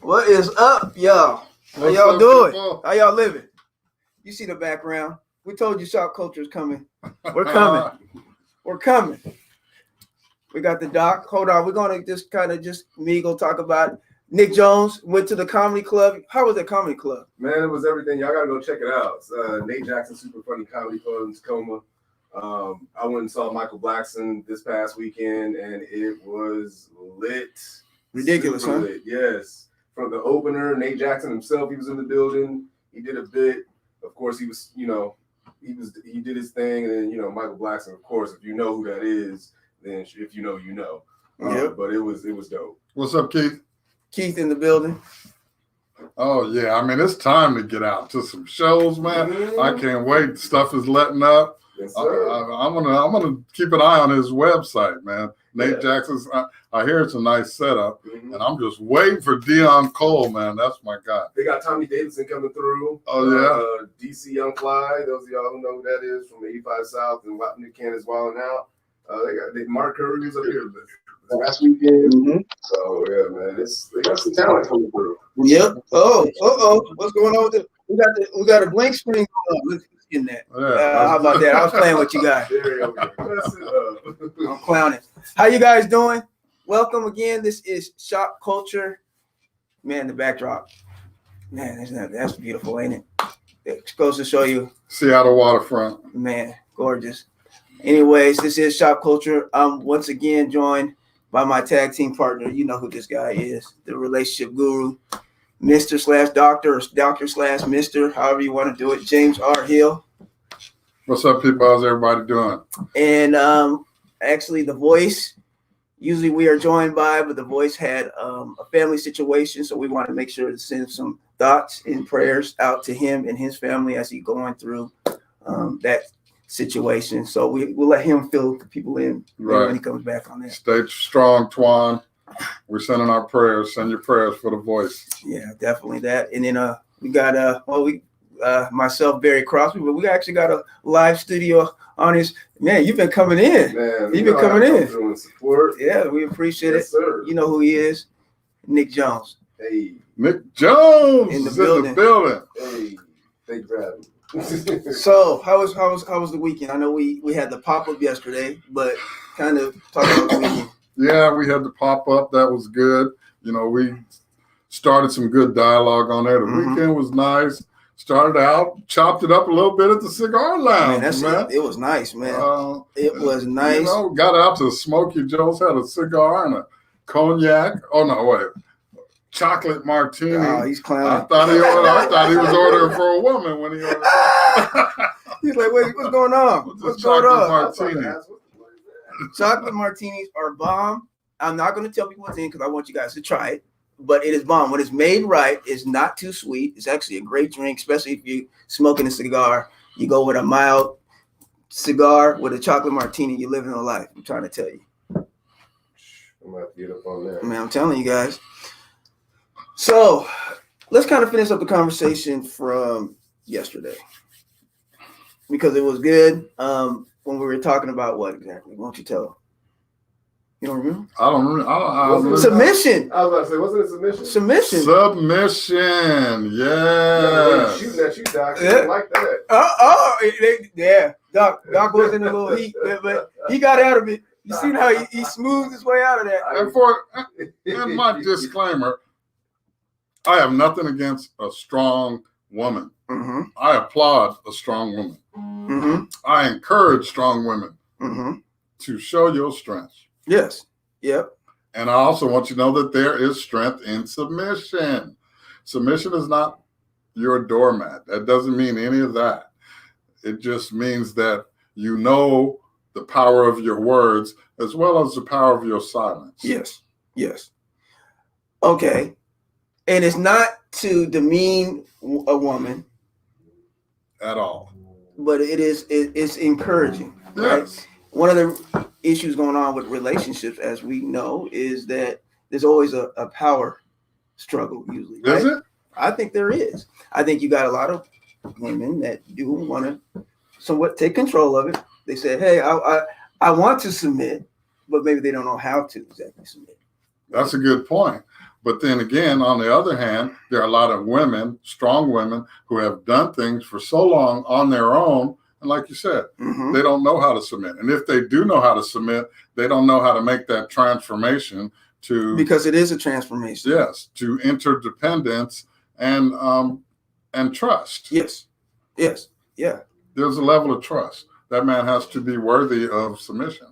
What is up, y'all? How y'all doing? How y'all living? You see the background. We told you Shopkulture is coming. We're coming. We're coming. We got the doc. Hold on. We're going to just kind of me go talk about Nick Jones went to the comedy club. How was that comedy club? Man, it was everything. Y'all got to go check it out. It's, Nate Jackson Super Funny Comedy Club in Tacoma. I went and saw Michael Blackson this past weekend, and it was lit. Ridiculous, Super huh? lit. Yes. From the opener, Nate Jackson himself, he was in the building. He did a bit. Of course, he was, he did his thing. And then, Michael Blackson, of course, if you know who that is, then if you know, you know. Yep. But it was dope. What's up, Keith? Keith in the building. Oh, yeah. I mean, it's time to get out to some shows, man. Mm-hmm. I can't wait. Stuff is letting up. Yes, sir. I'm gonna keep an eye on his website, man. Nate Jackson's. I hear it's a nice setup, and I'm just waiting for Dion Cole, man. That's my guy. They got Tommy Davidson coming through. Oh yeah. DC Young Fly. Those of y'all who know who that is from 85 South and New Canada's Wilding Out. They got Mark Curry who's up here last weekend. Mm-hmm. So yeah, man, they got some talent coming through. Yep. What's going on with it? We got a blank screen going on. Let's in that. How about that? I was playing with you guys. I'm clowning. How you guys doing? Welcome again. This is Shopkulture. Man, the backdrop. Man, that's beautiful, ain't it? It goes to show you. Seattle waterfront. Man, gorgeous. Anyways, this is Shopkulture. I'm once again joined by my tag team partner. You know who this guy is, the relationship guru, Mr./Doctor or Doctor/Mr., however you want to do it, James R. Hill. What's up, people? How's everybody doing? And actually, the voice, usually we are joined by, but the voice had a family situation, so we want to make sure to send some thoughts and prayers out to him and his family as he's going through that situation. So we'll let him fill the people in when he comes back on that. Stay strong, Twan. We're sending our prayers. Send your prayers for the voice. Yeah, definitely that. And then we got myself, Barry Crosby, but we actually got a live studio on his. Man, you've been coming in. Man, you've been coming in. Doing support. Yeah, we appreciate it. Sir. You know who he is, Nick Jones. Hey, Nick Jones in the building. Hey, thank you for having me. So how was the weekend? I know we had the pop-up yesterday, but kind of talk about the weekend. Yeah, we had the pop-up. That was good. We started some good dialogue on there. The weekend was nice. Started out, chopped it up a little bit at the cigar lounge. Man, it was nice, man. It was nice. Got out to Smokey Joe's, had a cigar and a cognac. Oh no, wait. Chocolate martini. Oh, he's clowning. I thought he was ordering for a woman when he ordered. He's like, wait, what's going on? What's going on? Martini. Chocolate martinis are bomb. I'm not going to tell people what's in because I want you guys to try it, but it is bomb. When it's made right, it's not too sweet. It's actually a great drink, especially if you're smoking a cigar. You go with a mild cigar with a chocolate martini, you're living a life. I'm trying to tell you. I'm going to have to get up on that. Man, I'm telling you guys. So let's kind of finish up the conversation from yesterday because it was good. When we were talking about what exactly? Why don't you tell them? You don't remember? I don't remember. Submission. I was about to say, wasn't it submission? Submission. Yeah. Shooting at you, Doc. Yeah. Like that. Yeah. Doc was in a little heat, but he got out of it. You see how he smoothed his way out of that. And my disclaimer, I have nothing against a strong woman. Mm-hmm. I applaud a strong woman. Mm-hmm. I encourage strong women to show your strength. Yes. Yep. And I also want you to know that there is strength in submission. Submission is not your doormat. That doesn't mean any of that. It just means that you know the power of your words as well as the power of your silence. Yes. Yes. Okay. And it's not to demean a woman at all, but it's encouraging. Yes. Right? One of the issues going on with relationships, as we know, is that there's always a power struggle usually. Right? Is it? I think there is. I think you got a lot of women that do want to somewhat take control of it. They say, hey, I want to submit, but maybe they don't know how to exactly submit. That's a good point. But then again, on the other hand, there are a lot of women, strong women, who have done things for so long on their own. And like you said, they don't know how to submit. And if they do know how to submit, they don't know how to make that transformation to, because it is a transformation. yes, to interdependence and trust. Yes. Yes. Yeah. There's a level of trust. That man has to be worthy of submission.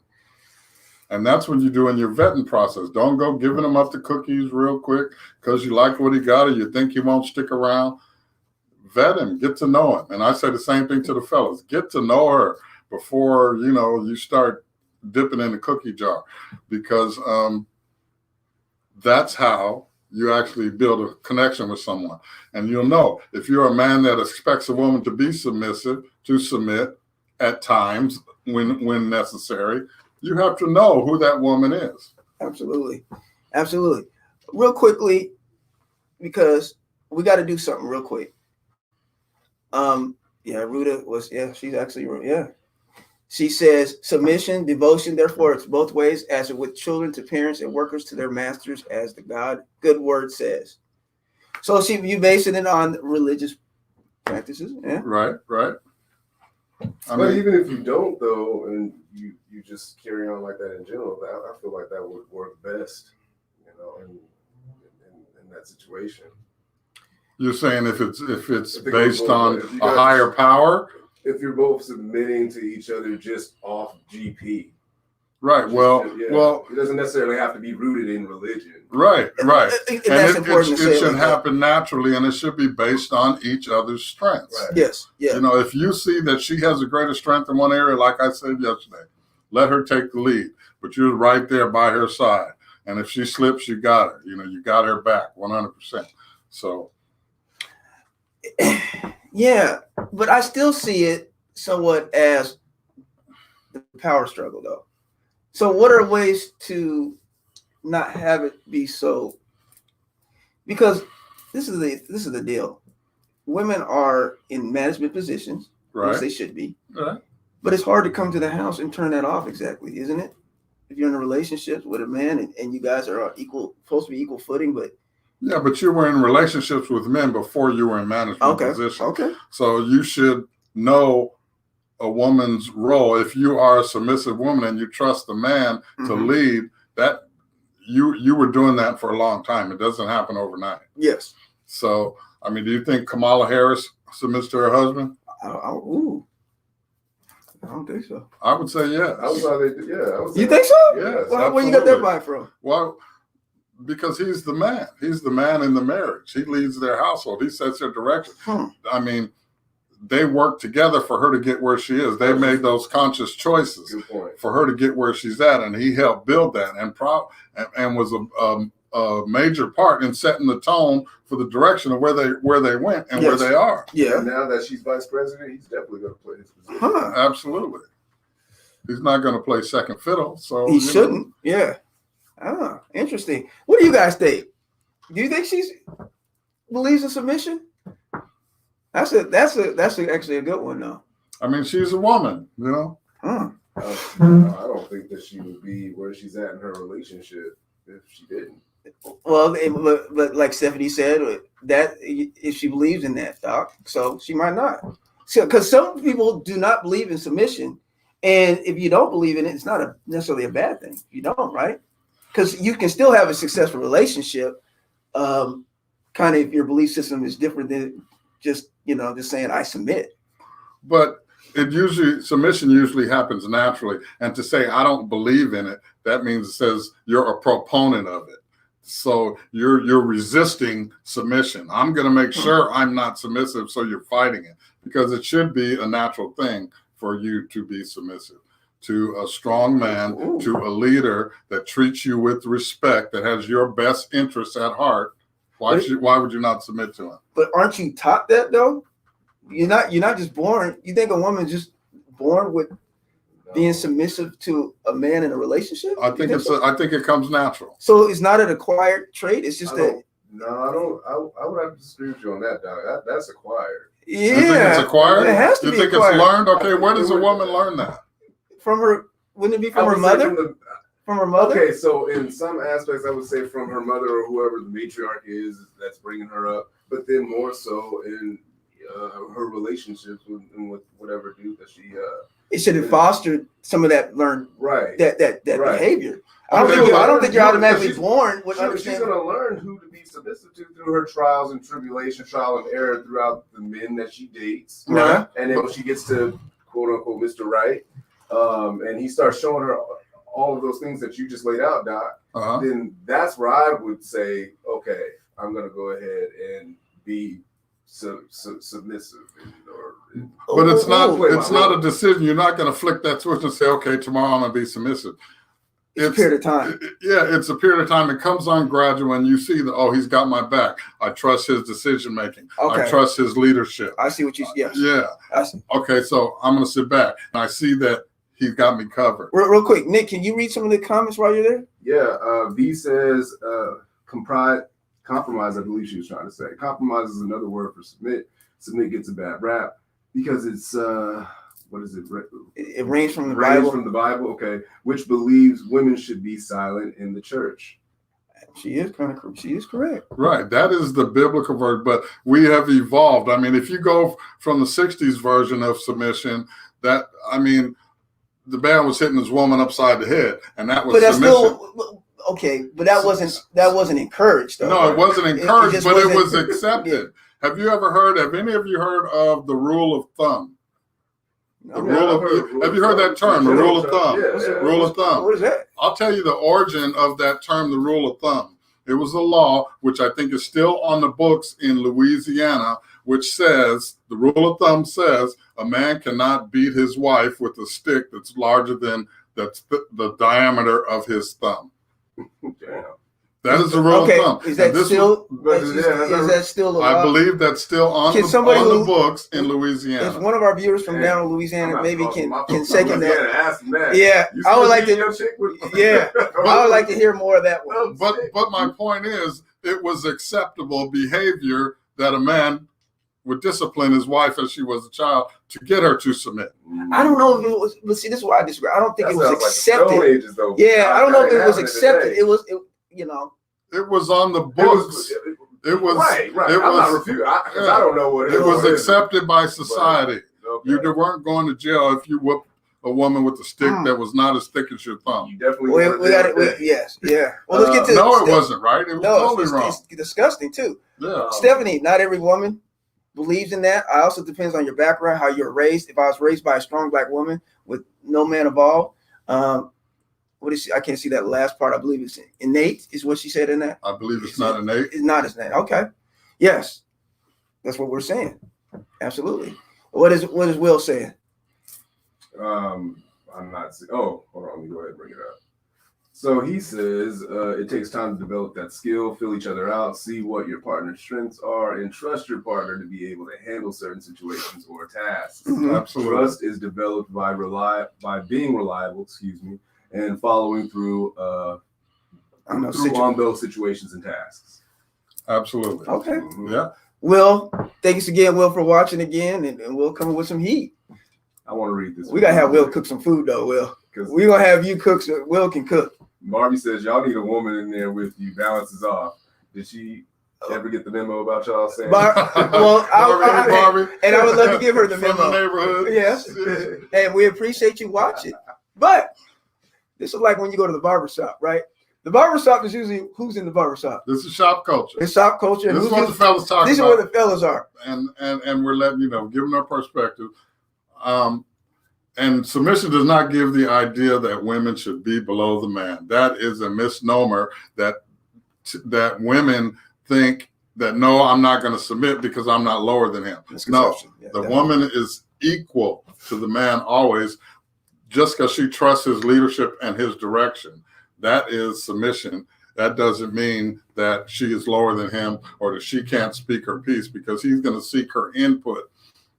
And that's what you do in your vetting process. Don't go giving him up the cookies real quick because you like what he got or you think he won't stick around. Vet him, get to know him. And I say the same thing to the fellas. Get to know her before, you start dipping in the cookie jar, because that's how you actually build a connection with someone. And you'll know if you're a man that expects a woman to be submissive, to submit at times when necessary, you have to know who that woman is. Absolutely. Absolutely. Real quickly, because we got to do something real quick. Ruta was, she's actually, She says, submission, devotion, therefore it's both ways, as with children to parents and workers to their masters, as the good word says. So you basing it on religious practices. Yeah. Right. But even if you don't, though, and you just carry on like that in general, I feel like that would work best, in that situation. You're saying if it's based on a higher power? If you're both submitting to each other just off GP. Right. Well, it doesn't necessarily have to be rooted in religion. Right. And that's important it should happen naturally, and it should be based on each other's strengths. Right. Yes. Yeah. If you see that she has a greater strength in one area, like I said yesterday, let her take the lead. But you're right there by her side. And if she slips, you got her. You got her back 100%. So. Yeah, but I still see it somewhat as the power struggle, though. So what are ways to not have it be so? Because this is the deal. Women are in management positions, right, which they should be. Right. But it's hard to come to the house and turn that off exactly, isn't it? If you're in a relationship with a man and you guys are supposed to be equal footing, but yeah, but you were in relationships with men before you were in management positions. Okay. So you should know a woman's role. If you are a submissive woman and you trust the man to lead, that you were doing that for a long time. It doesn't happen overnight. Yes. So, do you think Kamala Harris submits to her husband? I don't think so. I would say yes. You think so? Yes. Where you got that vibe from? Well, because he's the man. He's the man in the marriage. He leads their household. He sets their direction. They work together for her to get where she is. They made those conscious choices for her to get where she's at, and he helped build that and was a major part in setting the tone for the direction of where they went and where they are. Yeah. And now that she's vice president, he's definitely going to play his position. Absolutely. He's not going to play second fiddle. So he shouldn't. Yeah. Interesting. What do you guys think? Do you think she believes in submission? That's actually a good one, though. She's a woman, I don't think that she would be where she's at in her relationship if she didn't. Well, but like Stephanie said, that if she believes in that, Doc, so she might not. So, because some people do not believe in submission, and if you don't believe in it, it's not necessarily a bad thing. You don't, right? Because you can still have a successful relationship, kind of if your belief system is different than just saying I submit. But submission usually happens naturally. And to say I don't believe in it, that means it says you're a proponent of it. So you're resisting submission. I'm going to make sure I'm not submissive, so you're fighting it, because it should be a natural thing for you to be submissive to a strong man, to a leader that treats you with respect, that has your best interests at heart. Why would you not submit to him? But aren't you taught that, though? You're not just born. You think a woman's just born with being submissive to a man in a relationship? I think it comes natural. So it's not an acquired trait. It's just that. No, I don't. I would have to disagree with you on that, Doc. That's acquired. Yeah, you think it's acquired? It has to be acquired. It's learned? Okay, where does a woman learn that? From her? Wouldn't it be from her mother? From her mother? Okay, so in some aspects, I would say from her mother or whoever the matriarch is that's bringing her up, but then more so in her relationships with whatever dude that she. It should have fostered some of that learned right that right. behavior. Okay, I don't think you're automatically she's born with she's understanding. going to learn who to be submissive to through her trials and tribulation, trial and error throughout the men that she dates. Right. And then when she gets to quote unquote Mr. Right, and he starts showing her all of those things that you just laid out, Doc, then that's where I would say, okay, I'm going to go ahead and be submissive. But it's not a decision. You're not going to flick that switch and say, okay, tomorrow I'm going to be submissive. It's a period of time. It's a period of time. It comes on gradual, and you see that, oh, he's got my back. I trust his decision making. Okay. I trust his leadership. I see what you. Yes. Yeah. I see. Okay, so I'm going to sit back, and I see that he's got me covered. Real quick, Nick, can you read some of the comments while you're there? Yeah. V says compromise. I believe she was trying to say compromise is another word for submit. Submit gets a bad rap because it's what is it? It ranges from the Bible. From the Bible, okay. Which believes women should be silent in the church. She is correct. Right. That is the biblical version, but we have evolved. I mean, if you go from the 60s version of submission, the man was hitting his woman upside the head, and that was submission. But that wasn't encouraged, though. No, it wasn't encouraged, but it was accepted. Yeah. Have any of you heard of the rule of thumb? Have you heard that term, the rule of thumb? Rule of thumb. What is that? I'll tell you the origin of that term, the rule of thumb. It was a law, which I think is still on the books in Louisiana, which says, the rule of thumb says, a man cannot beat his wife with a stick that's larger than the diameter of his thumb. Damn. That is the rule of thumb. Is that still? Is that still? I believe that's still on the books in Louisiana. If one of our viewers from down in Louisiana maybe can second that. Ask that. Yeah, I would like to. Yeah, I would like to hear more of that one. But my point is, it was acceptable behavior that a man would discipline his wife as she was a child to get her to submit. I don't know if it was. But see, this is why I disagree. I don't think it was accepted. Like Ages, though. Yeah, I don't know if it was accepted. It was. It was on the books. It was right. It I'm was, not refuting. I don't know what it was accepted by society. Okay. You weren't going to jail if you whooped a woman with a stick that was not as thick as your thumb. You definitely. We got it. Yes. Yeah. Well, let's get to. No, it wasn't right. It was totally wrong. It's disgusting too. Yeah. Stephanie, not every woman believes in that. I also depends on your background, how you're raised. If I was raised by a strong black woman with no man involved, what is she? I can't see that last part. I believe it's innate, is what she said in that. I believe it's not innate. It's not innate. Okay. Yes. That's what we're saying. Absolutely. What is Will saying? I'm not. Oh, hold on. Let me go ahead and bring it up. So he says it takes time to develop that skill, fill each other out, see what your partner's strengths are, and trust your partner to be able to handle certain situations or tasks. Mm-hmm. Absolutely. Trust is developed by being reliable, and following through on those situations and tasks. Absolutely. Okay. Yeah. Will, thanks again, Will, for watching again, and we'll come with some heat. I want to read this. We gotta have Will cook some food though, Will. We're gonna have you cook so Will can cook. Marvy says y'all need a woman in there with you. Balance is off. Did she ever get the memo about y'all saying? Marvy, and I would love to give her the memo. From the neighborhood. Yes. And we appreciate you watching. But this is like when you go to the barbershop, right? The barbershop is usually who's in the barbershop. This is shop culture. It's shop culture. This is what the fellas talk about. These are where the fellas are. And we're letting give them our perspective. And submission does not give the idea that women should be below the man. That is a misnomer that women think that, no, I'm not going to submit because I'm not lower than him. No, the woman is equal to the man always, just because she trusts his leadership and his direction. That is submission. That doesn't mean that she is lower than him or that she can't speak her piece, because he's going to seek her input.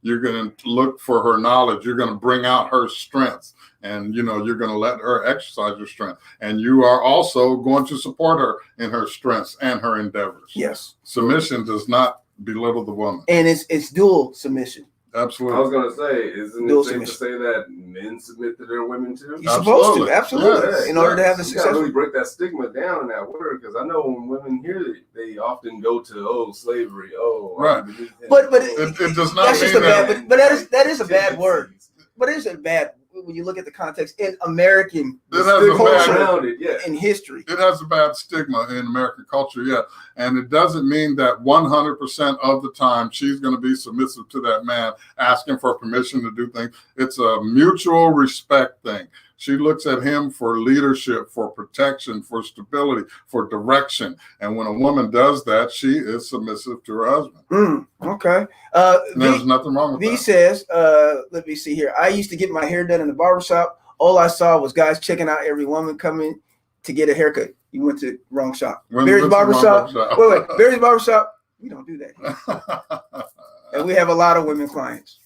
You're going to look for her knowledge. You're going to bring out her strengths, and you're going to let her exercise her strength. And you are also going to support her in her strengths and her endeavors. Yes. Submission does not belittle the woman. And it's dual submission. Absolutely. I was gonna say, isn't Dual it safe submission. to say that men submit to their women too? You're supposed to, absolutely, Yes, in order to have the You gotta successful. really break that stigma down in that word, because I know when women hear it, they often go to slavery, Right. But It does not that's just mean a that. bad. But that is a bad word. But it is a bad when you look at the context in American It has a culture bad, around it, yeah. in history. it has a bad stigma in American culture, yeah. And it doesn't mean that 100% of the time she's going to be submissive to that man asking for permission to do things. It's a mutual respect thing. She looks at him for leadership, for protection, for stability, for direction. And when a woman does that, she is submissive to her husband. Okay. There's nothing wrong with V that. says, let me see here. I used to get my hair done in the barbershop. All I saw was guys checking out every woman coming to get a haircut. You went to wrong shop. Barry's barbershop. Wait. Barry's barbershop. We don't do that. And we have a lot of women clients.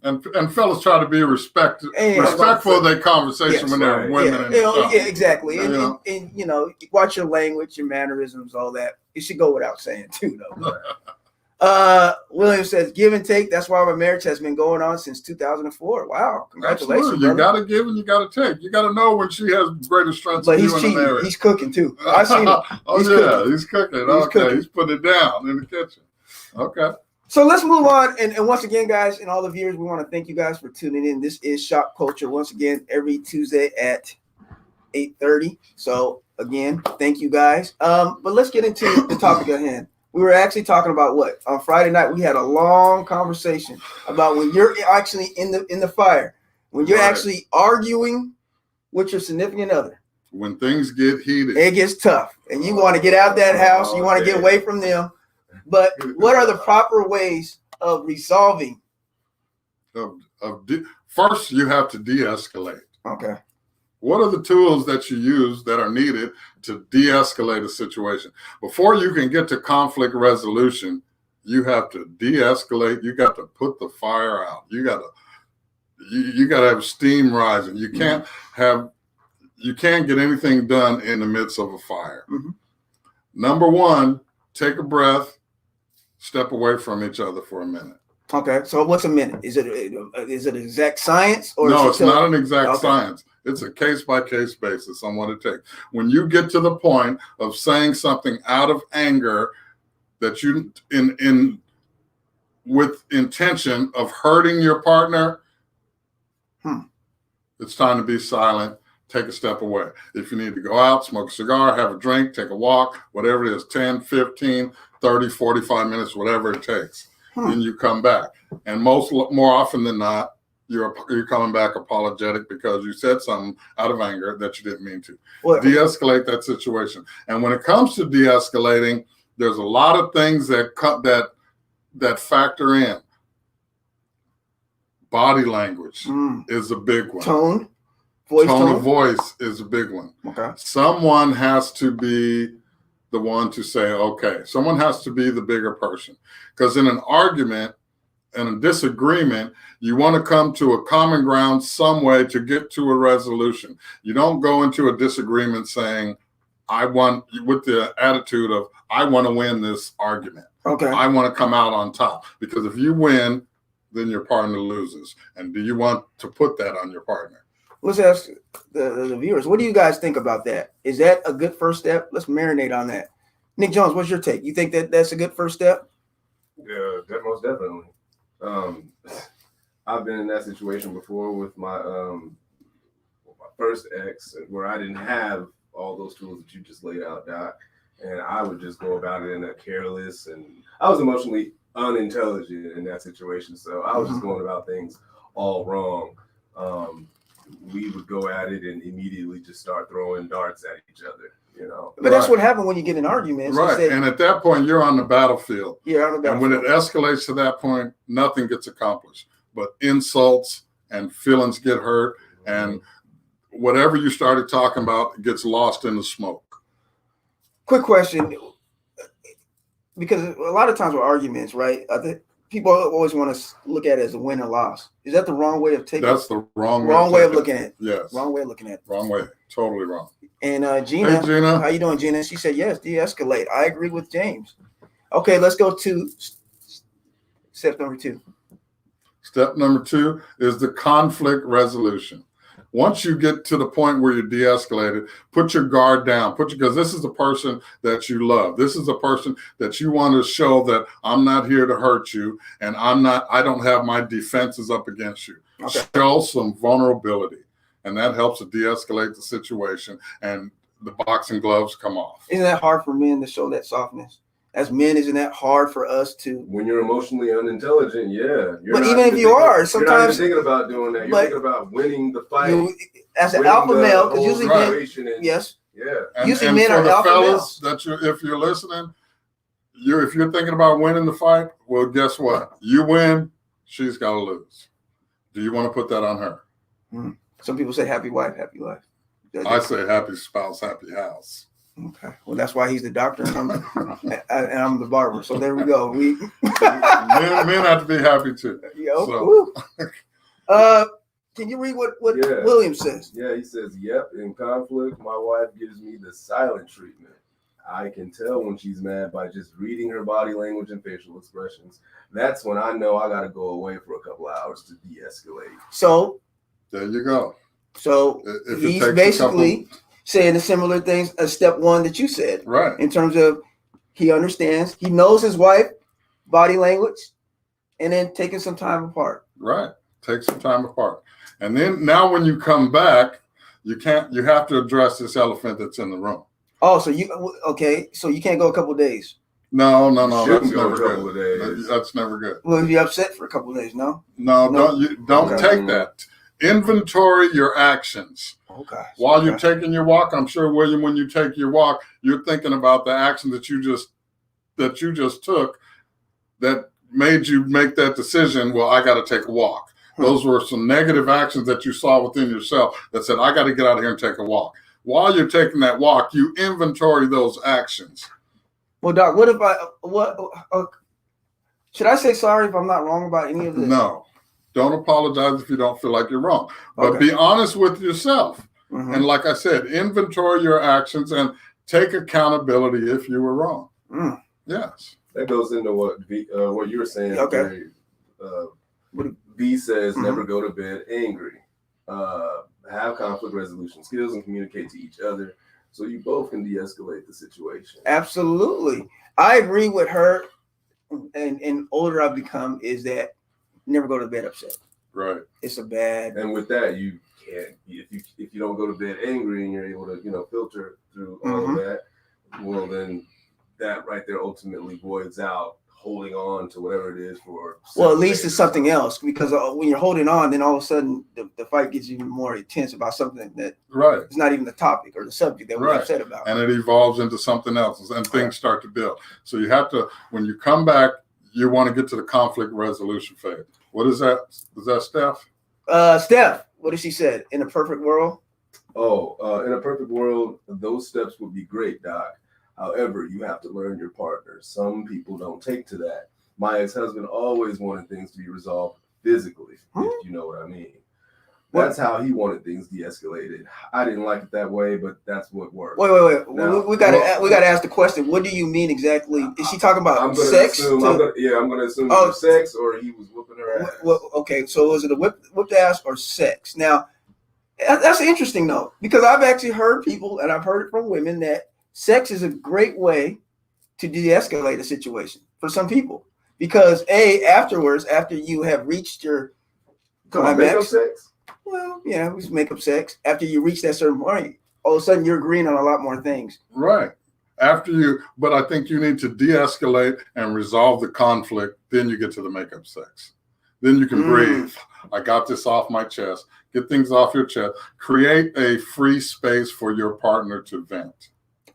And fellas try to be respectful of their conversation when they're women. Exactly. And you know, watch your language, your mannerisms, all that. It should go without saying too, though. William says, give and take. That's why my marriage has been going on since 2004. Wow. Congratulations. Absolutely. You got to give and you got to take. You got to know when she has greater strengths but than he's you in cheating. the marriage. He's cooking too. I seen him. He's cooking. He's putting it down in the kitchen. Okay. So let's move on. And once again, guys, and all the viewers, we want to thank you guys for tuning in. This is Shop Culture once again every Tuesday at 8:30. So again, thank you guys. But let's get into the topic at hand. We were actually talking about what on Friday night. We had a long conversation about when you're actually in the fire, when you're actually arguing with your significant other. When things get heated, it gets tough, and you want to get out that house. You want to get away from them. But what are the proper ways of resolving? First, you have to de-escalate. Okay. What are the tools that you use that are needed to de-escalate a situation? Before you can get to conflict resolution, you have to de-escalate. You got to put the fire out. You got to have steam rising. You can't get anything done in the midst of a fire. Mm-hmm. Number one, take a breath. Step away from each other for a minute. Okay, so what's a minute? Is it exact science? Or no, it's not an exact science. It's a case-by-case basis on what it takes. When you get to the point of saying something out of anger that you with intention of hurting your partner, it's time to be silent. Take a step away. If you need to go out, smoke a cigar, have a drink, take a walk, whatever it is, 10, 15, 30, 45 minutes, whatever it takes. Then you come back. And more often than not, you're coming back apologetic because you said something out of anger that you didn't mean to. De-escalate that situation. And when it comes to de-escalating, there's a lot of things that factor in. Body language is a big one. Tone of voice is a big one. Okay. Someone has to be the one to say, okay. Someone has to be the bigger person. Because in an argument and a disagreement, you want to come to a common ground some way to get to a resolution. You don't go into a disagreement saying, with the attitude of, I want to win this argument. Okay. I want to come out on top. Because if you win, then your partner loses. And do you want to put that on your partner? Let's ask the viewers, what do you guys think about that? Is that a good first step? Let's marinate on that. Nick Jones, what's your take? You think that's a good first step? Yeah, most definitely. I've been in that situation before with my first ex, where I didn't have all those tools that you just laid out, Doc, and I would just go about it in a careless, and I was emotionally unintelligent in that situation, so I was just going about things all wrong. We would go at it and immediately just start throwing darts at each other, But that's what happened when you get in arguments. Right. And at that point, you're on the battlefield. Yeah, on the battlefield. And when it escalates to that point, nothing gets accomplished. But insults and feelings get hurt. And whatever you started talking about gets lost in the smoke. Quick question. Because a lot of times with arguments, right? I think people always want to look at it as a win or loss. Is that the wrong way of taking it? That's the wrong way of looking at it. Yes. Wrong way of looking at it. Wrong way. Totally wrong. And Gina, hey, Gina, how you doing, Gina? She said, yes, de-escalate. I agree with James. Okay, let's go to step number 2. Step number 2 is the conflict resolution. Once you get to the point where you're de-escalated, put your guard down. Because this is the person that you love. This is the person that you want to show that I'm not here to hurt you, and I don't have my defenses up against you. Okay. Show some vulnerability, and that helps to de-escalate the situation, and the boxing gloves come off. Isn't that hard for men to show that softness? As men, isn't that hard for us to? When you're emotionally unintelligent, yeah. But even if you are, sometimes you're not even thinking about doing that. You're thinking about winning the fight. As an alpha male, because usually men, yes, yeah. Usually men are alpha males. If you're listening, if you're thinking about winning the fight, well, guess what? You win, she's got to lose. Do you want to put that on her? Some people say happy wife, happy life. I say happy spouse, happy house. Okay, well that's why he's the doctor and I'm the barber. So there we go. Men have to be happy too. Can you read what William says? Yeah, he says, "Yep, in conflict, my wife gives me the silent treatment. I can tell when she's mad by just reading her body language and facial expressions. That's when I know I got to go away for a couple of hours to de-escalate." So there you go. So he's basically saying the similar things as step 1 that you said, right? In terms of he understands, he knows his wife body language, and then taking some time apart. Right, take some time apart, and then now when you come back, you have to address this elephant that's in the room. Oh, so you can't go a couple of days. No, that's never good. That's never good. Well, if you're upset for a couple of days, no, don't take that. Inventory your actions. Okay. While you're taking your walk, I'm sure, William, when you take your walk, you're thinking about the action that you just took that made you make that decision. Well, I got to take a walk. Those were some negative actions that you saw within yourself that said, I got to get out of here and take a walk. While you're taking that walk, you inventory those actions. Well, Doc, should I say sorry if I'm not wrong about any of this? No. Don't apologize if you don't feel like you're wrong. But be honest with yourself. Mm-hmm. And like I said, inventory your actions and take accountability if you were wrong. Yes. That goes into what you were saying. Okay. B says, never go to bed angry. Have conflict resolution skills and communicate to each other so you both can de-escalate the situation. Absolutely. I agree with her. And older I've become is that never go to bed upset. Right. It's a bad. And with that, you can't. If you don't go to bed angry and you're able to filter through all of that, well then that right there ultimately voids out holding on to whatever it is for. Well, at least it's something else, because when you're holding on, then all of a sudden the fight gets even more intense about something that is not even the topic or the subject that we're upset about, and it evolves into something else, and things start to build. So you have to, when you come back, you want to get to the conflict resolution phase. What is that? Is that Steph? Steph, what did she said? In a perfect world? In a perfect world, those steps would be great, Doc. However, you have to learn your partner. Some people don't take to that. My ex-husband always wanted things to be resolved physically, if you know what I mean. That's how he wanted things de-escalated. I didn't like it that way, but that's what worked. Wait. Now, we got to ask the question. What do you mean exactly? Is she talking about sex? I'm going to assume either sex or he was whooping her ass. Well, okay, so was it a whipped ass or sex? Now, that's interesting though, because I've actually heard people, and I've heard it from women, that sex is a great way to de-escalate a situation for some people, because afterwards, after you have reached your climax. Sex? Well, yeah, we make up sex. After you reach that certain point, all of a sudden you're agreeing on a lot more things. Right. But I think you need to de-escalate and resolve the conflict. Then you get to the makeup sex. Then you can breathe. I got this off my chest. Get things off your chest. Create a free space for your partner to vent.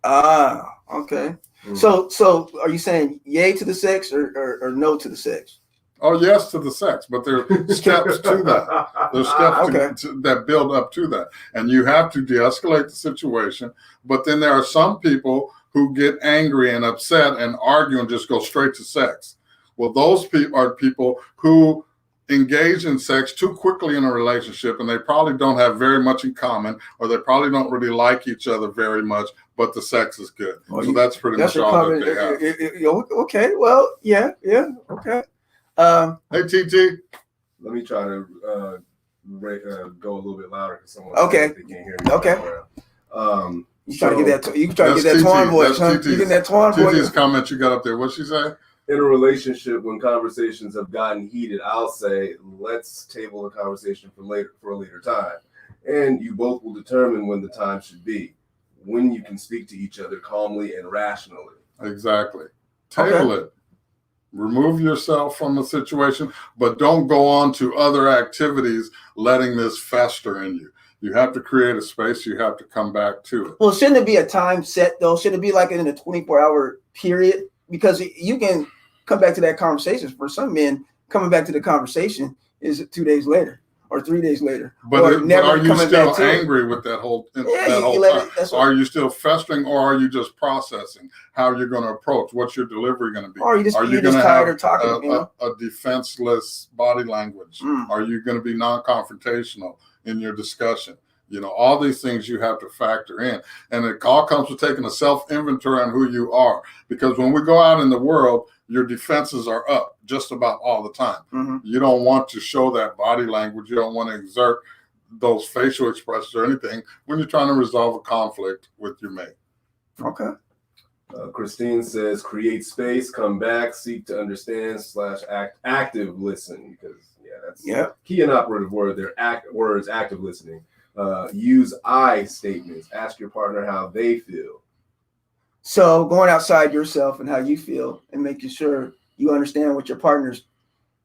Okay. So are you saying yay to the sex or no to the sex? Oh, yes to the sex, but there are steps to that. There's steps that build up to that. And you have to de-escalate the situation. But then there are some people who get angry and upset and argue and just go straight to sex. Well, those people are people who engage in sex too quickly in a relationship, and they probably don't have very much in common, or they probably don't really like each other very much, but the sex is good. So that's pretty much all that they have. Okay, well, yeah, okay. Hey, TT. Let me try to go a little bit louder because someone Okay. said they can't hear me. Okay. You try to get that. You try to get that Twan voice, huh? You get that Twan voice. TT's comment you got up there. What'd she say? In a relationship, when conversations have gotten heated, I'll say, "Let's table the conversation for a later time," and you both will determine when the time should be, when you can speak to each other calmly and rationally. Exactly. Table it. Remove yourself from the situation, but don't go on to other activities, letting this fester in you. You have to create a space. You have to come back to it. Well, shouldn't it be a time set though? Should it be like in a 24-hour period? Because you can come back to that conversation. For some men, coming back to the conversation is 2 days later or 3 days later. But are you still angry with that whole time? Are you still festering, or are you just processing how you're going to approach? What's your delivery going to be? Or you're just tired of talking? A defenseless body language? Are you going to be non-confrontational in your discussion? You know, all these things you have to factor in. And it all comes with taking a self-inventory on who you are. Because when we go out in the world, your defenses are up just about all the time. Mm-hmm. You don't want to show that body language. You don't want to exert those facial expressions or anything when you're trying to resolve a conflict with your mate. Okay. Christine says, create space, come back, seek to understand / active listen. Because, that's key and operative word there. Words, active listening. Use I statements. Ask your partner how they feel. So going outside yourself and how you feel and making sure you understand what your partners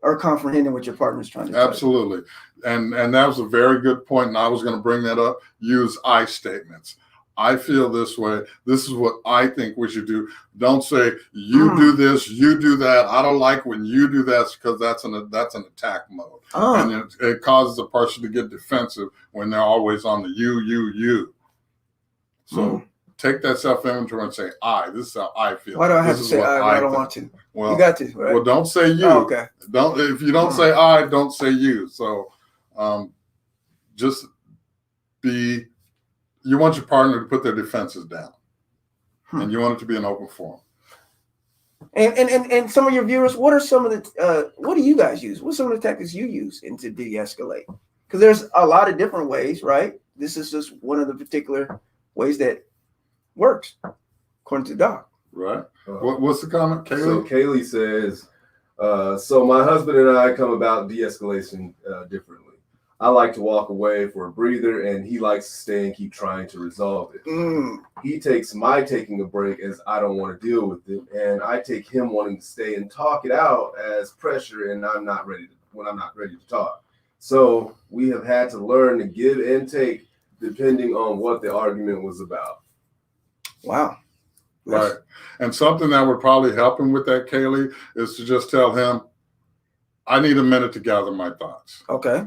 are comprehending what your partner's trying to tell you. Absolutely. And that was a very good point. And I was going to bring that up. Use I statements. I feel this way. This is what I think we should do. Don't say you do this, you do that. I don't like when you do that, because that's an attack mode. And it causes a person to get defensive when they're always on the you. So take that self-inventory and say, this is how I feel. Why do I have to say I don't want to? Well, you got to, right? Well, don't say you. Oh, okay. If you don't say I, don't say you. So just be. You want your partner to put their defenses down, and you want it to be an open forum. And some of your viewers, what are some of the what do you guys use? What's some of the tactics you use to de-escalate? Because there's a lot of different ways, right? This is just one of the particular ways that works, according to Doc. Right. What's the comment, Kaylee? So Kaylee says, so my husband and I come about de-escalation differently. I like to walk away for a breather, and he likes to stay and keep trying to resolve it. He takes my taking a break as I don't want to deal with it, and I take him wanting to stay and talk it out as pressure, and when I'm not ready to talk. So we have had to learn to give and take depending on what the argument was about. Wow. Right. And something that would probably help him with that, Kaylee, is to just tell him, I need a minute to gather my thoughts. Okay.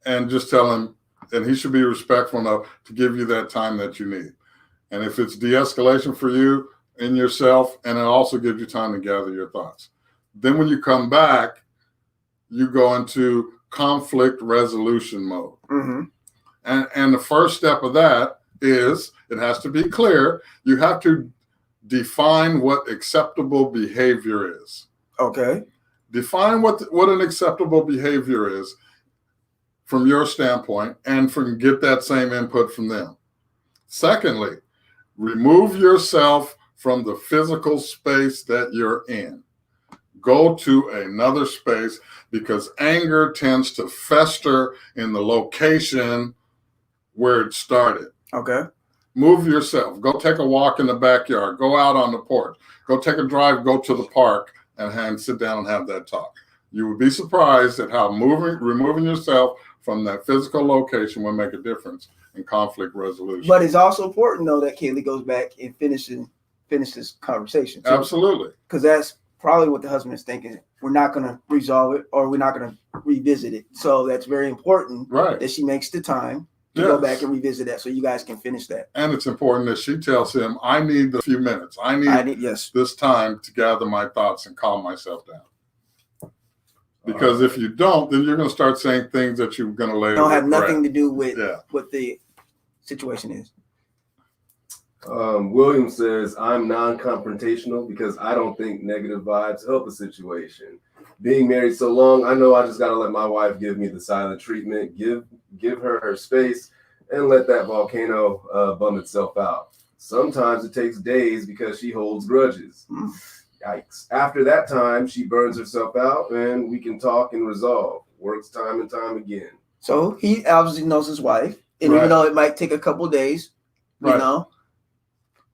And just tell him, and he should be respectful enough to give you that time that you need. And if it's de-escalation for you in yourself, and it also gives you time to gather your thoughts. Then when you come back, you go into conflict resolution mode. Mm-hmm. And the first step of that is, it has to be clear. You have to define what acceptable behavior is. Okay. Define what an acceptable behavior is from your standpoint, and get that same input from them. Secondly, remove yourself from the physical space that you're in. Go to another space, because anger tends to fester in the location where it started. Okay. Move yourself. Go take a walk in the backyard. Go out on the porch. Go take a drive. Go to the park and sit down and have that talk. You would be surprised at how removing yourself from that physical location will make a difference in conflict resolution. But it's also important, though, that Kaylee goes back and finishes this conversation too. Absolutely. Because that's probably what the husband is thinking. We're not going to resolve it, or we're not going to revisit it. So that's very important, right, that she makes the time to go back and revisit that, so you guys can finish that. And it's important that she tells him, I need a few minutes. I need this time to gather my thoughts and calm myself down. Because if you don't, then you're going to start saying things that you're going to later don't have nothing to do with what the situation is. William says, I'm non-confrontational because I don't think negative vibes help a situation. Being married so long, I know I just got to let my wife give me the silent treatment, give her space, and let that volcano bum itself out. Sometimes it takes days because she holds grudges. Yikes. After that time, she burns herself out and we can talk and resolve. Works time and time again. So he obviously knows his wife. And Right. even though it might take a couple of days, you Right. know,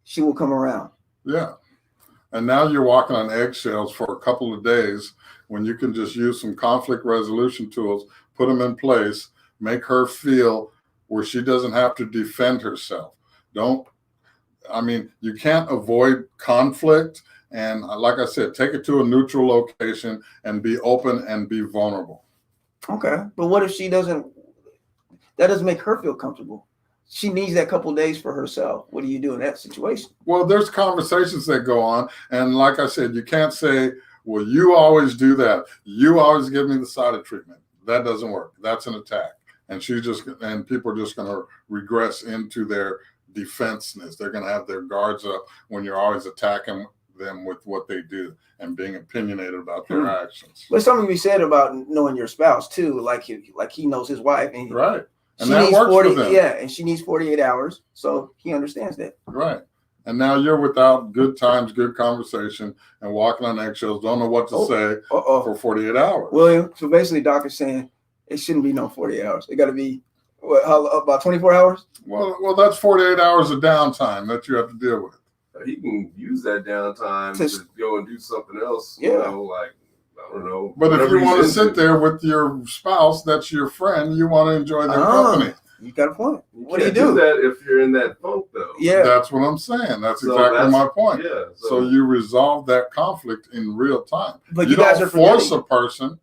she will come around. Yeah. And now you're walking on eggshells for a couple of days when you can just use some conflict resolution tools, put them in place, make her feel where she doesn't have to defend herself. You can't avoid conflict. And like I said, take it to a neutral location and be open and be vulnerable. Okay. But what if that doesn't make her feel comfortable? She needs that couple of days for herself. What do you do in that situation? Well, there's conversations that go on. And like I said, you can't say, well, you always do that. You always give me the silent treatment. That doesn't work. That's an attack. And people are just going to regress into their defenseness. They're going to have their guards up when you're always attacking them with what they do and being opinionated about their actions. But something to be said about knowing your spouse too, like he knows his wife, and right. And she that needs works 40, for them. yeah, and she needs 48 hours, so he understands that. Right. And now you're without good times, good conversation, and walking on eggshells, don't know what to say for 48 hours. William, so basically Doc is saying it shouldn't be no 48 hours. It got to be about 24 hours? Well, that's 48 hours of downtime that you have to deal with. He can use that downtime to go and do something else. Yeah. You know, like, I don't know. But if you want to sit there with your spouse, that's your friend, you want to enjoy their company. You got a point. What do you do that if you're in that funk, though? Yeah. That's what I'm saying. That's exactly my point. Yeah. So you resolve that conflict in real time. But you guys don't are force a person.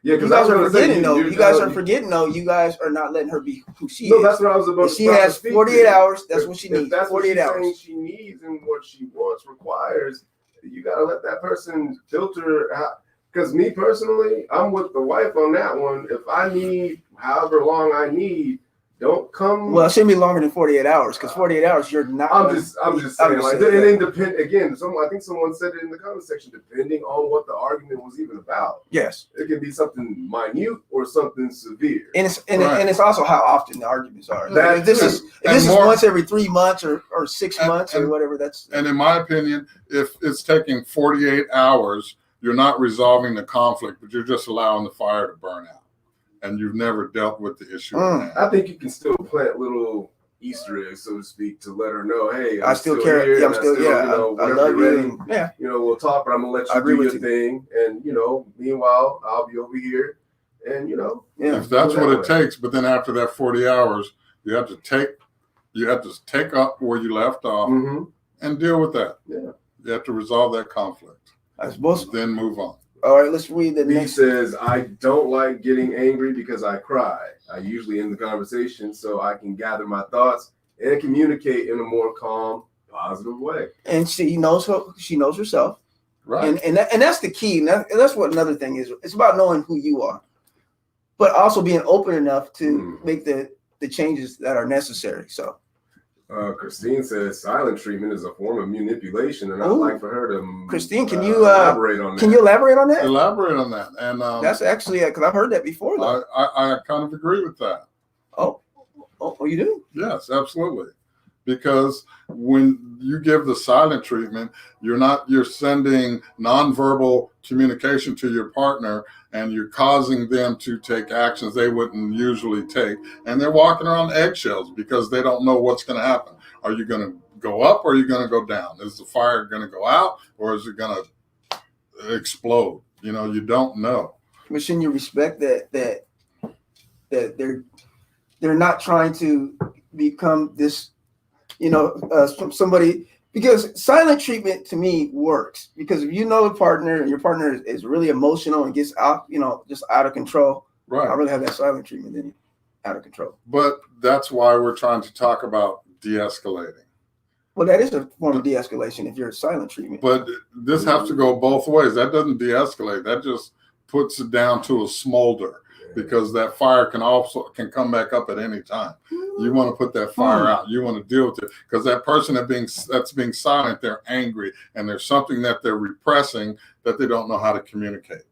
Yeah, because you guys are forgetting, though. You guys are forgetting, though. You guys are not letting her be who she is. No, that's what I was about to say. She has 48 hours. That's what she needs. That's 48 what hours. She needs and what she wants, requires. You got to let that person filter out. Because me personally, I'm with the wife on that one. If I need however long I need, don't come. Well, it shouldn't be longer than 48 hours because 48 hours you're not. I'm just saying, like, and then depend again. I think someone said it in the comment section. Depending on what the argument was even about. Yes, it can be something minute or something severe. And it's also how often the arguments are. If this is more, once every 3 months or 6 months or whatever. That's. And in my opinion, if it's taking 48 hours, you're not resolving the conflict, but you're just allowing the fire to burn out. And you've never dealt with the issue. I think you can still plant little Easter eggs, so to speak, to let her know, hey, I still care. Here, yeah, I'm still. Yeah, I love you. Yeah, we'll talk, but I'm gonna let you do your thing, and meanwhile, I'll be over here, and yeah, if that's what it takes. But then after that 40 hours, you have to take up where you left off and deal with that. Yeah, you have to resolve that conflict. I suppose. Then move on. All right, let's read the next. He says, I don't like getting angry because I cry. I usually end the conversation so I can gather my thoughts and communicate in a more calm, positive way. And she knows herself. Right. And that's the key. And that's what another thing is. It's about knowing who you are, but also being open enough to make the changes that are necessary. So. Christine says silent treatment is a form of manipulation, and I'd like for her to. Christine, can you elaborate on that? Can you elaborate on that? Elaborate on that, and that's actually because I've heard that before. Though. I kind of agree with that. Oh, you do? Yes, absolutely. Because when you give the silent treatment, you're sending nonverbal communication to your partner, and you're causing them to take actions they wouldn't usually take. And they're walking around eggshells because they don't know what's going to happen. Are you going to go up or are you going to go down? Is the fire going to go out or is it going to explode? You don't know. But shouldn't you respect that they're not trying to become this, somebody, because silent treatment to me works, because if you know a partner and your partner is really emotional and gets out, just out of control, right? I'd rather have that silent treatment than out of control. But that's why we're trying to talk about de-escalating. Well, that is a form of de-escalation if you're silent treatment. But this has to go both ways. That doesn't de-escalate. That just puts it down to a smolder. because that fire can come back up at any time. You want to put that fire out. You want to deal with it because that person that's being silent, they're angry, and there's something that they're repressing that they don't know how to communicate.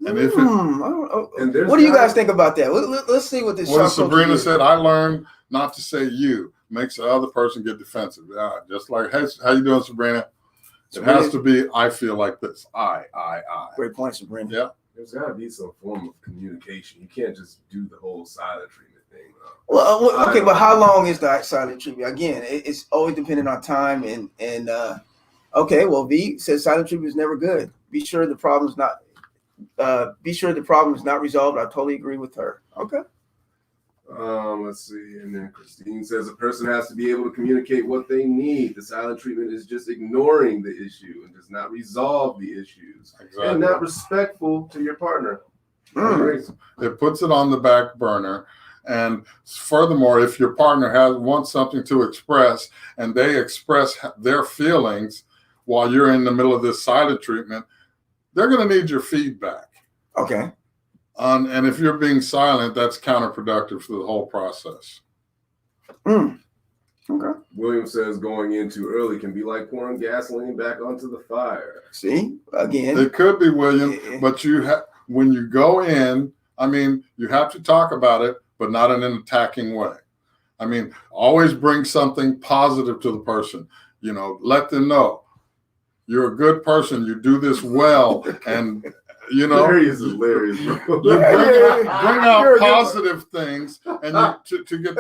And if what do you guys think about that? Let's see what this. What Sabrina said. I learned not to say you makes the other person get defensive. Just like, hey, how you doing, Sabrina? It has to be, I feel like this. I. Great point, Sabrina. Yeah. There's got to be some form of communication. You can't just do the whole silent treatment thing. Well, okay, but how long is the silent treatment? Again, it's always dependent on time. And okay, well, V says silent treatment is never good. Be sure the problem is not resolved. I totally agree with her. Okay. Let's see. And then Christine says a person has to be able to communicate what they need. The silent treatment is just ignoring the issue and does not resolve the issues. Exactly. And not respectful to your partner. It puts it on the back burner. And furthermore, if your partner wants something to express and they express their feelings while you're in the middle of this silent treatment, they're going to need your feedback. Okay. And if you're being silent, that's counterproductive for the whole process. Okay. William says going in too early can be like pouring gasoline back onto the fire. See, again. It could be, William, but when you go in, I mean, you have to talk about it, but not in an attacking way. I mean, always bring something positive to the person. You know, let them know you're a good person. You do this well, and you know, Larry is hilarious. You bring out positive things, and to get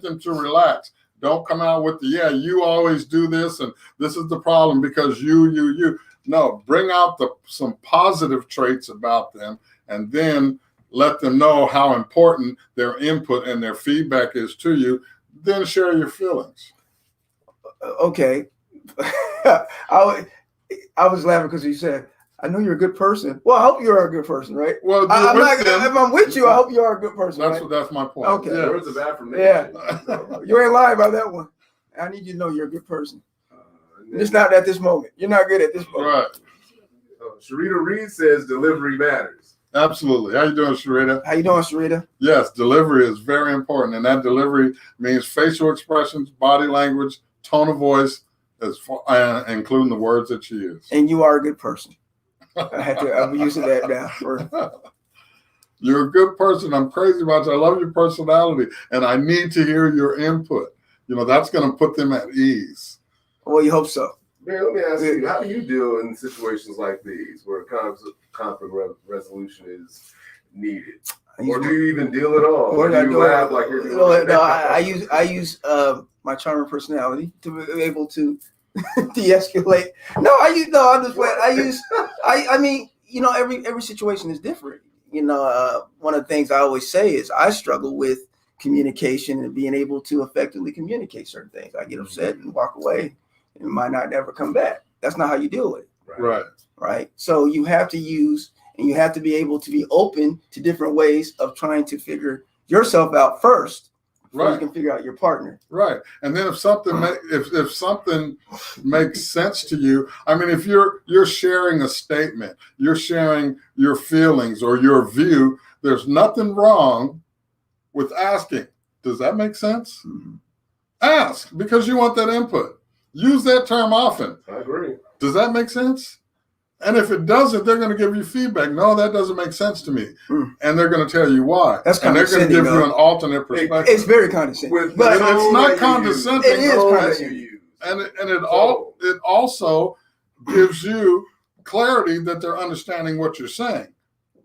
them to relax. Don't come out with you always do this, and this is the problem because you. No, bring out some positive traits about them, and then let them know how important their input and their feedback is to you. Then share your feelings. Okay. I was laughing because you said, I know you're a good person. Well, I hope you're a good person, right? Well, if I'm with you, I hope you are a good person. That's my point. Okay. Yeah. Words of affirmation. Yeah. You ain't lying about that one. I need you to know you're a good person. Just not at this moment. You're not good at this moment. Right. Sharita Reed says delivery matters. Absolutely. How you doing, Sharita? How you doing, Sharita? Yes, delivery is very important. And that delivery means facial expressions, body language, tone of voice, including the words that you use. And you are a good person. I'm using that now. You're a good person. I'm crazy about you. I love your personality. And I need to hear your input. You know, that's going to put them at ease. Well, you hope so. Man, let me ask you, how do you deal in situations like these where conflict resolution is needed? Or do you even deal at all? Or do you laugh like you're doing? No, I use my charming personality to be able to de-escalate. I mean, you know, every situation is different. You know, one of the things I always say is I struggle with communication and being able to effectively communicate certain things. I get upset and walk away and might not ever come back. That's not how you deal with it. Right. So you have to use and you have to be able to be open to different ways of trying to figure yourself out first. Before you can figure out your partner. Right. And then if something if something makes sense to you, I mean, if you're sharing a statement, you're sharing your feelings or your view, there's nothing wrong with asking, does that make sense? Mm-hmm. Ask, because you want that input. Use that term often. I agree. Does that make sense? And if it doesn't, they're going to give you feedback. No, that doesn't make sense to me. And they're going to tell you why. That's and they're going to give you an alternate perspective. It's very condescending. But it's not condescending. It is condescending. And it also gives you clarity that they're understanding what you're saying.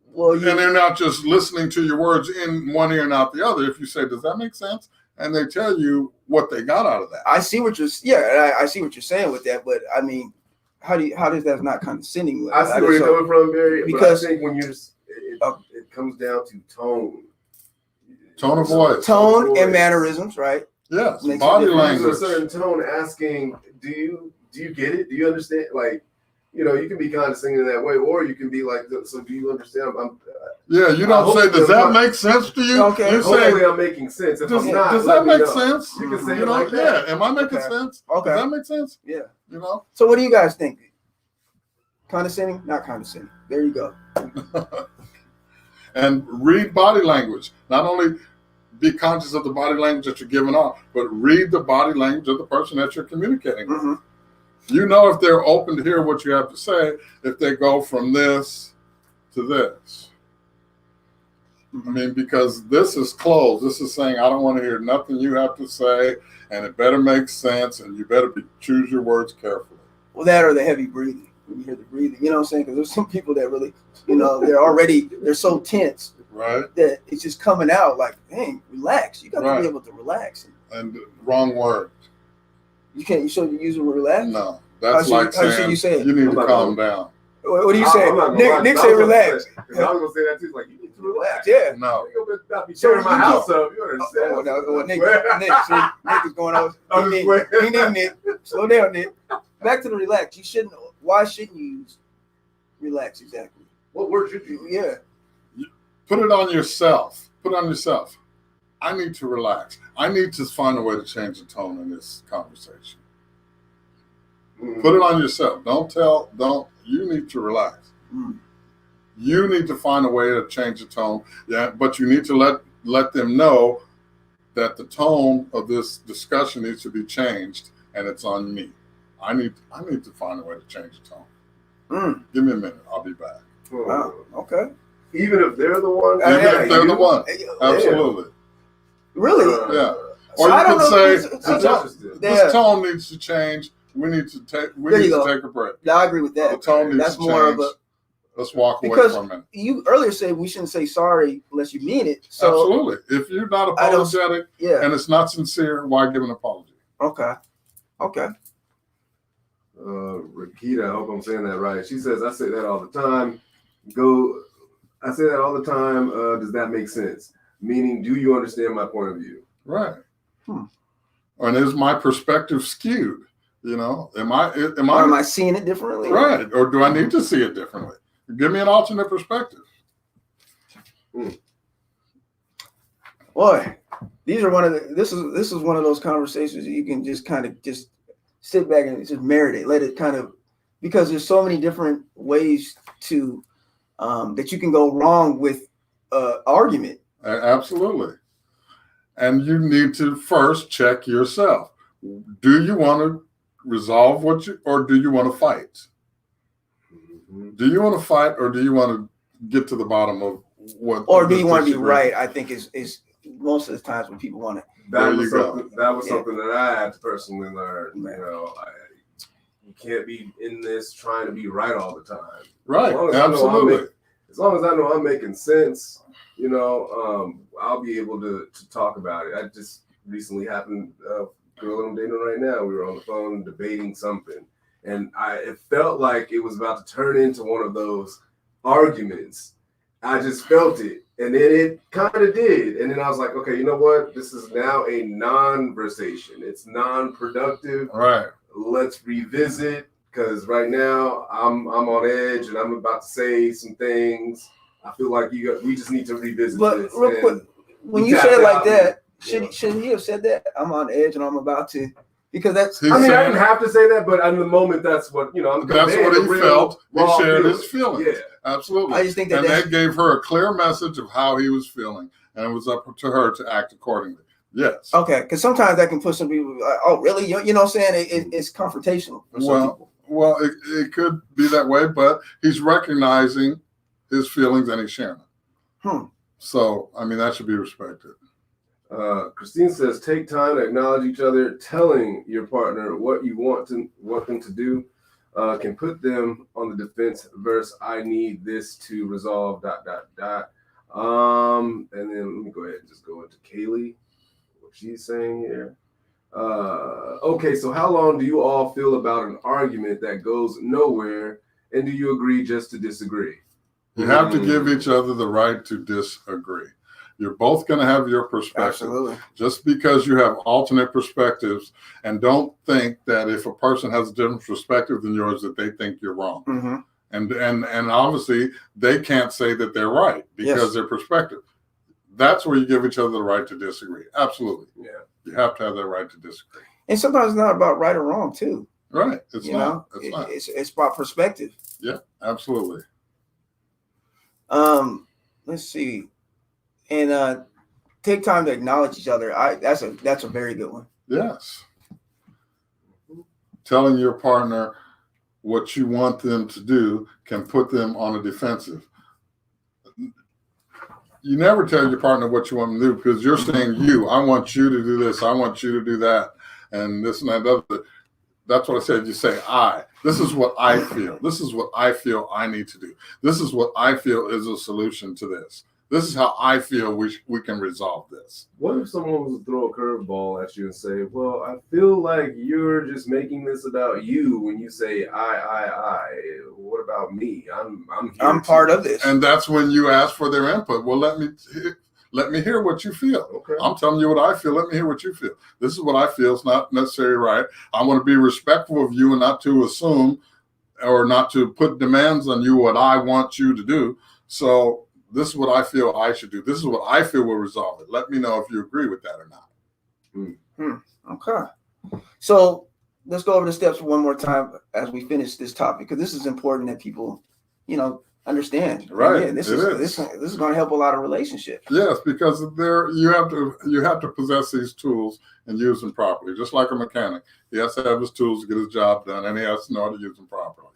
Well, and they're not just listening to your words in one ear and out the other. If you say, does that make sense? And they tell you what they got out of that. I see what you're saying with that, but I mean, how does that not condescending? I see where you're coming from, Barry. Because I think when it comes down to tone of voice, and mannerisms, right? Yes, body language. A certain tone, asking, do you get it? Do you understand? Like, you know, you can be condescending in that way, or you can be like, so do you understand? You don't say, does that make sense to you? Okay. You say, I'm making sense. If I'm not, does that make sense? You can say it like that. Yeah, am I making sense? Okay. Does that make sense? Yeah. You know? So what do you guys think? Condescending? Not condescending. There you go. And read body language. Not only be conscious of the body language that you're giving off, but read the body language of the person that you're communicating with. Mm-hmm. You know if they're open to hear what you have to say, if they go from this to this. I mean, because this is closed. This is saying, I don't want to hear nothing you have to say, and it better make sense, and you better choose your words carefully. Well, that or the heavy breathing. When you hear the breathing, you know what I'm saying? Because there's some people that really, they're so tense, right? That it's just coming out like, hey, relax. You got to be able to relax. And wrong word. You can't. You shouldn't use the word relax. No, that's like saying you need to calm down. What do you say? Nick say relax. I was gonna say that too. Like, you need to relax. Yeah. No. You better be tearing my house up. You understand? Nick is going on. Nick, slow down, Nick. Back to the relax. You shouldn't. Why shouldn't you use relax exactly? What word should you? Yeah. Put it on yourself. Put it on yourself. I need to relax. I need to find a way to change the tone in this conversation. Put it on yourself. You need to relax. You need to find a way to change the tone. Yeah, but you need to let them know that the tone of this discussion needs to be changed, and it's on me. I need to find a way to change the tone. Give me a minute. I'll be back. Wow. Okay. Even if they're the one? Even if they're the one. Absolutely. Really? Yeah. Or you could say, this tone needs to change. We need to take a break. Yeah, I agree with that. The tone needs That's to more change. of a. Let's walk away from it. You earlier said we shouldn't say sorry unless you mean it. So absolutely. If you're not apologetic and it's not sincere, why give an apology? Okay. Rakita, I hope I'm saying that right. She says, I say that all the time. I say that all the time. Does that make sense? Meaning, do you understand my point of view? Right. And is my perspective skewed? You know, am I seeing it differently? Right. Or do I need to see it differently? Give me an alternate perspective. Boy, these are this is one of those conversations you can just kind of just sit back and just marinate, let it kind of, because there's so many different ways to that you can go wrong with argument. Absolutely. And you need to first check yourself. Do you want to resolve or do you want to fight? Do you want to fight, or do you want to get to the bottom of what? Or do you want to be right? I think is most of the times when people want to. That was something that I had to personally learn. You know, you can't be in this trying to be right all the time. Right. Absolutely. As long as I know I'm making sense, you know, I'll be able to talk about it. I just recently happened. Girl that I'm dating right now, we were on the phone debating something, and it felt like it was about to turn into one of those arguments. I just felt it, and then it kind of did, and then I was like, okay, you know what? This is now a non-versation. It's non-productive. Right. Let's revisit, because right now I'm on edge, and I'm about to say some things. I feel like we just need to revisit this. But real quick, when you say it like that. Should he have said that? I'm on edge and I'm about to, because that's. I didn't have to say that, but in the moment, that's what that's what he felt. He shared his feelings. Yeah, absolutely. I just think that gave her a clear message of how he was feeling, and it was up to her to act accordingly. Yes. Okay, because sometimes that can push some people. Like, oh, really? You know what I'm saying? It's confrontational for some people. Well, it could be that way, but he's recognizing his feelings and he's sharing them. So, I mean, that should be respected. Christine says, take time to acknowledge each other. Telling your partner what you want them to do can put them on the defense versus I need this to resolve ... And then let me go ahead and just go into Kaylee, what she's saying here. Okay, so how long do you all feel about an argument that goes nowhere, and do you agree just to disagree? You have to give each other the right to disagree. You're both going to have your perspective. Absolutely. Just because you have alternate perspectives, and don't think that if a person has a different perspective than yours that they think you're wrong. Mm-hmm. And obviously they can't say that they're right because their perspective. That's where you give each other the right to disagree. Absolutely. Yeah. You have to have that right to disagree. And sometimes it's not about right or wrong too. Right. It's not. It's about perspective. Yeah, absolutely. let's see, and take time to acknowledge each other. That's a very good one. Yes. Telling your partner what you want them to do can put them on a defensive. You never tell your partner what you want them to do because you're saying you. I want you to do this. I want you to do that. And this and that. That's what I said. You say I. This is what I feel. This is what I feel I need to do. This is what I feel is a solution to this. This is how I feel we can resolve this. What if someone was to throw a curveball at you and say, well, I feel like you're just making this about you when you say I. What about me? I'm part of this. And that's when you ask for their input. Well, let me hear what you feel. Okay. I'm telling you what I feel. Let me hear what you feel. This is what I feel. It's not necessarily right. I want to be respectful of you and not to assume or not to put demands on you what I want you to do. So this is what I feel I should do. This is what I feel will resolve it. Let me know if you agree with that or not. Okay. So let's go over the steps one more time as we finish this topic, because this is important that people, understand. Right. Yeah, this is going to help a lot of relationships. Yes, because you have to possess these tools and use them properly. Just like a mechanic, he has to have his tools to get his job done, and he has to know how to use them properly.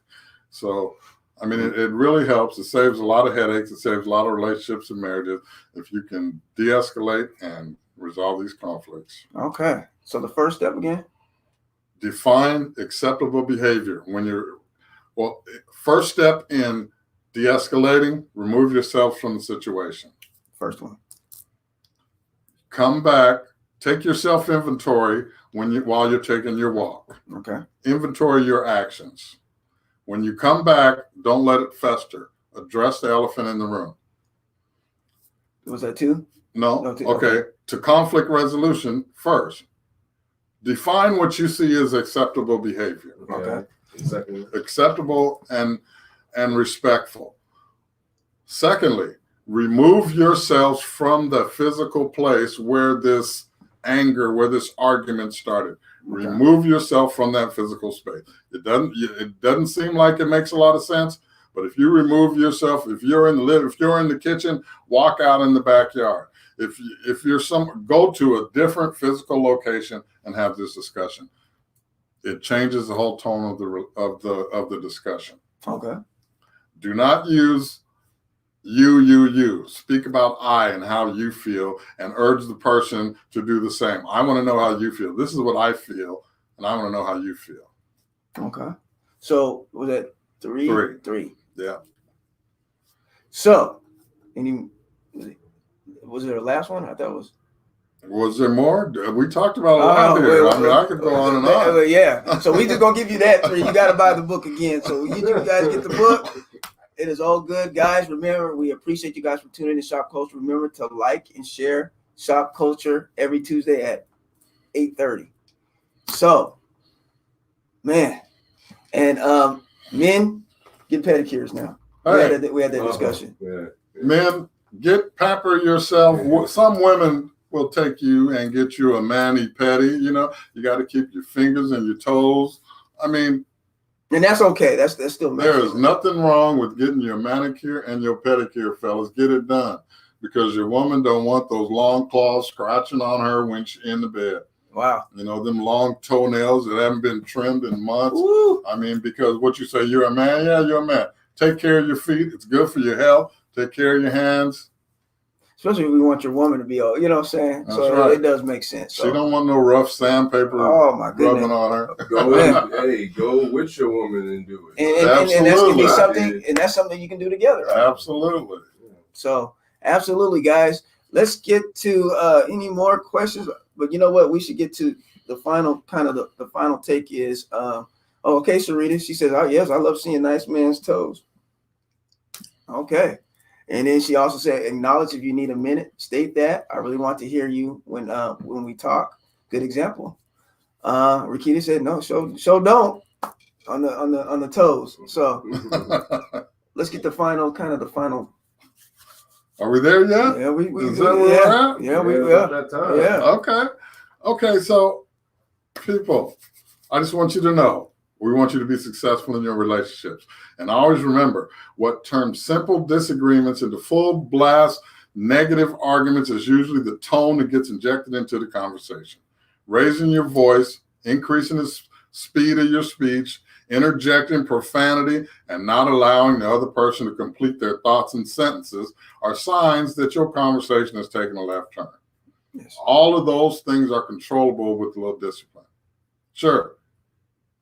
So, I mean, it really helps. It saves a lot of headaches. It saves a lot of relationships and marriages if you can de-escalate and resolve these conflicts. Okay. So the first step again? Define acceptable behavior. First step in de-escalating, remove yourself from the situation. First one. Come back, take your self-inventory while you're taking your walk. Okay. Inventory your actions. When you come back, don't let it fester. Address the elephant in the room. Was that two? No. Okay. To conflict resolution first. Define what you see as acceptable behavior. Okay. Secondly. Acceptable and respectful. Secondly, remove yourselves from the physical place where this anger, where this argument started. Okay. Remove yourself from that physical space. It doesn't seem like it makes a lot of sense, but if you remove yourself, if you're in the kitchen, walk out in the backyard. If you're go to a different physical location and have this discussion. It changes the whole tone of the discussion. Okay. Do not use you. Speak about I and how you feel and urge the person to do the same. I want to know how you feel. This is what I feel, and I want to know how you feel. Okay. So was that three? Three. Yeah. So, was there a last one? I thought it was. Was there more? We talked about a lot here. I could go on and on. Yeah. So we just gonna give you that three. You got to buy the book again. So you guys get the book. It is all good, guys. Remember, we appreciate you guys for tuning in to Shopkulture. Remember to like and share Shopkulture every Tuesday at 8:30. So, man, and men get pedicures now. Hey. We had that discussion. Yeah. Men, pamper yourself. Some women will take you and get you a mani-pedi. You got to keep your fingers and your toes. I mean, and that's okay. That's still there is nothing wrong with getting your manicure and your pedicure, fellas. Get it done, because your woman don't want those long claws scratching on her when she's in the bed. Wow. Them long toenails that haven't been trimmed in months. Ooh. I mean, because what you say, you're a man. Yeah, you're a man. Take care of your feet. It's good for your health. Take care of your hands. Especially if we want your woman to be all, you know what I'm saying? That's so right. It does make sense. She don't want no rough sandpaper rubbing on her. Go with your woman and do it. And that's gonna be something, and that's something you can do together. Right? Absolutely. So absolutely, guys. Let's get to any more questions. But you know what? We should get to the final the final take is okay, Sarita. She says, "Oh yes, I love seeing nice man's toes." Okay. And then she also said, acknowledge if you need a minute. State that. I really want to hear you when we talk. Good example. Rakita said, no, show don't on the toes. So let's get the final. Are we there yet? Yeah, Is that where we're at? Yeah, we are. That time. Yeah. Okay. So people, I just want you to know We want you to be successful in your relationships. And always remember, what turns simple disagreements into full blast negative arguments is usually the tone that gets injected into the conversation. Raising your voice, increasing the speed of your speech, interjecting profanity, and not allowing the other person to complete their thoughts and sentences are signs that your conversation has taken a left turn. Yes. All of those things are controllable with a little discipline. Sure,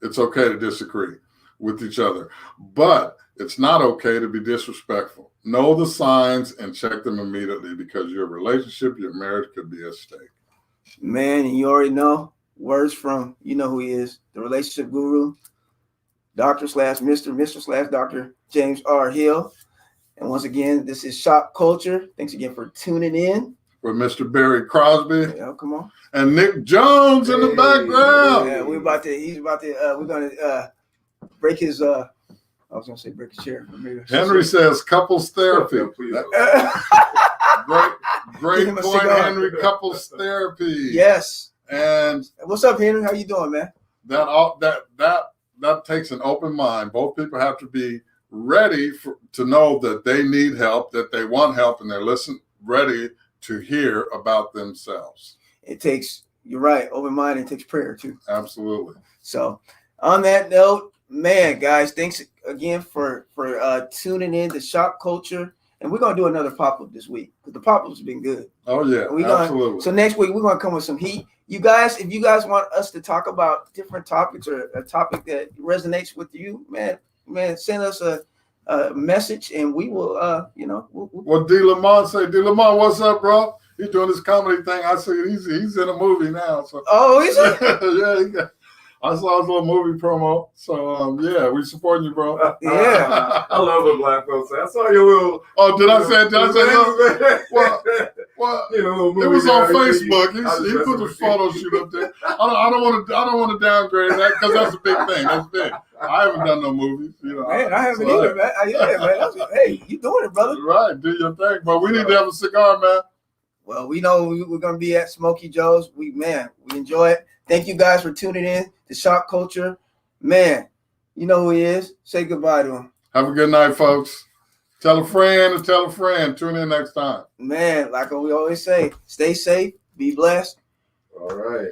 it's okay to disagree with each other, but it's not okay to be disrespectful. Know the signs and check them immediately, because your relationship, your marriage could be at stake. Man, and you already know, words from, you know who he is, the relationship guru, Dr./Mr./Dr. James R. Hill. And once again, this is Shop Culture. Thanks again for tuning in. With Mr. Barry Crosby. Yeah, come on. And Nick Jones in the background. Yeah, we're going to break his, I was going to say break his chair. Henry says couples therapy. Great point, Henry. Couples therapy. Yes. And what's up, Henry? How you doing, man? That takes an open mind. Both people have to be ready to know that they need help, that they want help, and they're ready to hear about themselves. It takes, you're right, open mind. It takes prayer too. Absolutely. So on that note, man, guys, thanks again for tuning in to Shop Culture. And we're going to do another pop-up this week, because the pop-up's been good. Oh, yeah, absolutely. So next week, we're going to come with some heat. You guys, if you guys want us to talk about different topics or a topic that resonates with you, man, send us a message, and we will, What D. Lamont say? D. Lamont, what's up, bro? He's doing this comedy thing. I see he's in a movie now. So. Oh, is he? Yeah, I saw his little movie promo. So, yeah, we supporting you, bro. Yeah. I love what black folks say. I saw your little... Oh, did I say that? Well, you know, it was on Facebook. He put the photo shoot up there. I don't want to downgrade that, because that's a big thing. That's big. I haven't done no movies. Man, I haven't either, man. Yeah, man. Hey, you doing it, brother. Right, do your thing. But we need to have a cigar, man. Well, we know we're going to be at Smokey Joe's. We enjoy it. Thank you guys for tuning in to Shop Culture. Man, you know who he is. Say goodbye to him. Have a good night, folks. Tell a friend and tell a friend. Tune in next time. Man, like we always say, stay safe, be blessed. All right.